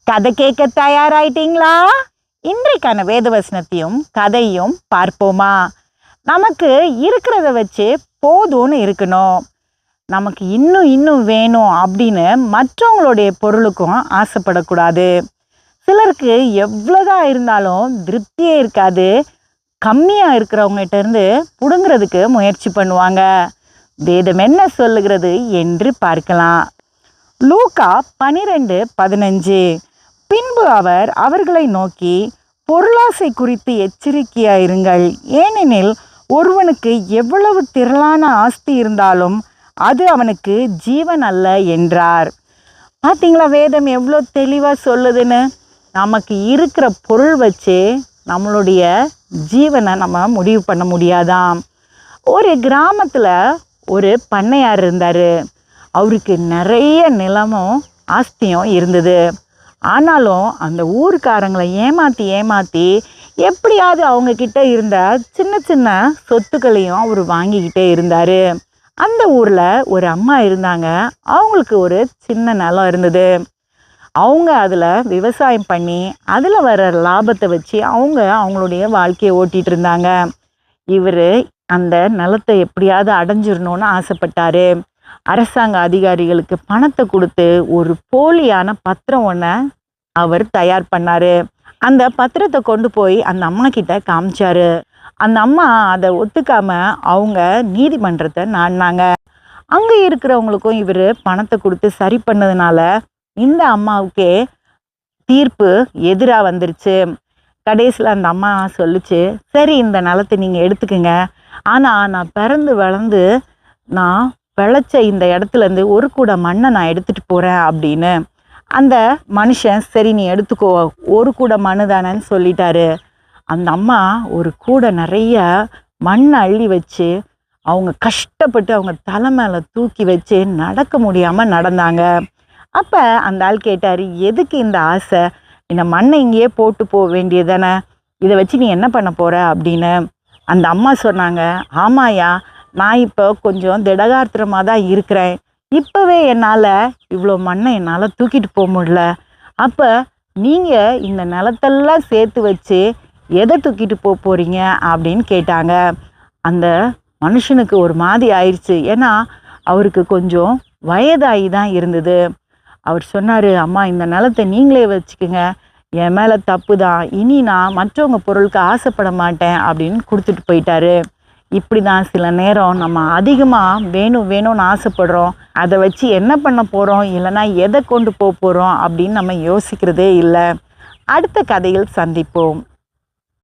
கதை கேட்க தயாராயிட்டீங்களா? இன்றைக்கான வேதவசனத்தையும் கதையும் பார்ப்போமா? நமக்கு இருக்கிறத வச்சு போதும்னு இருக்கணும். நமக்கு இன்னும் இன்னும் வேணும் அப்படின்னு மற்றவங்களுடைய பொருளுக்கும் ஆசைப்படக்கூடாது. சிலருக்கு எவ்வளோதான் இருந்தாலும் திருப்தியே இருக்காது. கம்மியாக இருக்கிறவங்ககிட்ட இருந்து பிடுங்கிறதுக்கு முயற்சி பண்ணுவாங்க. வேதம் என்ன சொல்லுகிறது என்று பார்க்கலாம். லூக்கா 12:15. பின்பு அவர் அவர்களை நோக்கி, பொருளாசை குறித்து எச்சரிக்கையாயிருங்கள். ஏனெனில் ஒருவனுக்கு எவ்வளவு திரளான ஆஸ்தி இருந்தாலும் அது அவனுக்கு ஜீவன் அல்ல என்றார். பார்த்தீங்களா, வேதம் எவ்வளோ தெளிவாக சொல்லுதுன்னு. நமக்கு இருக்கிற பொருள் வச்சு நம்மளுடைய ஜீவனை நம்ம முடிவு பண்ண முடியாதாம். ஒரு கிராமத்தில் ஒரு பண்ணையார் இருந்தார். அவருக்கு நிறைய நிலமும் ஆஸ்தியும் இருந்தது. ஆனாலும் அந்த ஊருக்காரங்களை ஏமாற்றி எப்படியாவது அவங்கக்கிட்ட இருந்த சின்ன சின்ன சொத்துக்களையும் அவர் வாங்கிக்கிட்டே இருந்தார். அந்த ஊரில் ஒரு அம்மா இருந்தாங்க. அவங்களுக்கு ஒரு சின்ன நிலம் இருந்தது. அவங்க அதில் விவசாயம் பண்ணி அதில் வர லாபத்தை வச்சு அவங்களுடைய வாழ்க்கையை ஓட்டிகிட்டு இருந்தாங்க. இவர் அந்த நிலத்தை எப்படியாவது அடைஞ்சிடணும்னு ஆசைப்பட்டார். அரசாங்க அதிகாரிகளுக்கு பணத்தை கொடுத்து ஒரு போலியான பத்திரம் ஒன்றை அவர் தயார் பண்ணார். அந்த பத்திரத்தை கொண்டு போய் அந்த அம்மா கிட்ட காமிச்சாரு. அந்த அம்மா அதை ஒத்துக்காம அவங்க நீதிமன்றத்தை நாடினாங்க. அங்கே இருக்கிறவங்களுக்கும் இவர் பணத்தை கொடுத்து சரி பண்ணதுனால இந்த அம்மாவுக்கே தீர்ப்பு எதிராக வந்துருச்சு. கடைசியில் அந்த அம்மா சொல்லிச்சு, சரி இந்த நிலத்தை நீங்கள் எடுத்துக்கங்க, ஆனால் நான் பிறந்து வளர்ந்து நான் விளைச்ச இந்த இடத்துலேருந்து ஒரு கூட மண்ணை நான் எடுத்துகிட்டு போகிறேன் அப்படின்னு. அந்த மனுஷன் சரி நீ எடுத்துக்கோ, ஒரு கூட மண்ணு தானேன்னு சொல்லிட்டாரு. அந்த அம்மா ஒரு கூட நிறைய மண்ணை அள்ளி வச்சு அவங்க கஷ்டப்பட்டு அவங்க தலை மேலே தூக்கி வச்சு நடக்க முடியாமல் நடந்தாங்க. அப்போ அந்த ஆள் கேட்டார், எதுக்கு இந்த ஆசை? இந்த மண்ணை இங்கேயே போட்டு போக வேண்டியது தானே, இதை வச்சு நீ என்ன பண்ண போகிற அப்படின்னு. அந்த அம்மா சொன்னாங்க, ஆமாயா, நான் இப்போ கொஞ்சம் திடகாத்திரமாக தான் இருக்கிறேன். இப்போவே என்னால் இவ்வளோ மண்ணை என்னால் தூக்கிட்டு போக முடியல. அப்போ நீங்கள் இந்த நிலத்தெல்லாம் சேர்த்து வச்சு எதை தூக்கிட்டு போக போகிறீங்க அப்படின்னு கேட்டாங்க. அந்த மனுஷனுக்கு ஒரு மாதிரி ஆயிடுச்சு. ஏன்னா அவருக்கு கொஞ்சம் வயதாகி தான் இருந்தது. அவர் சொன்னார், அம்மா இந்த நிலத்தை நீங்களே வச்சுக்கோங்க, என் மேலே தப்பு தான், இனி நான் மற்றவங்க பொருளுக்கு ஆசைப்பட மாட்டேன் அப்படின்னு கொடுத்துட்டு போயிட்டாரு. இப்படி தான் சில நேரம் நம்ம அதிகமாக வேணும்னு ஆசைப்படுறோம். அதை வச்சு என்ன பண்ண போகிறோம், இல்லைன்னா எதை கொண்டு போக போகிறோம் அப்படின்னு நம்ம யோசிக்கிறதே இல்லை. அடுத்த கதையில் சந்திப்போம்.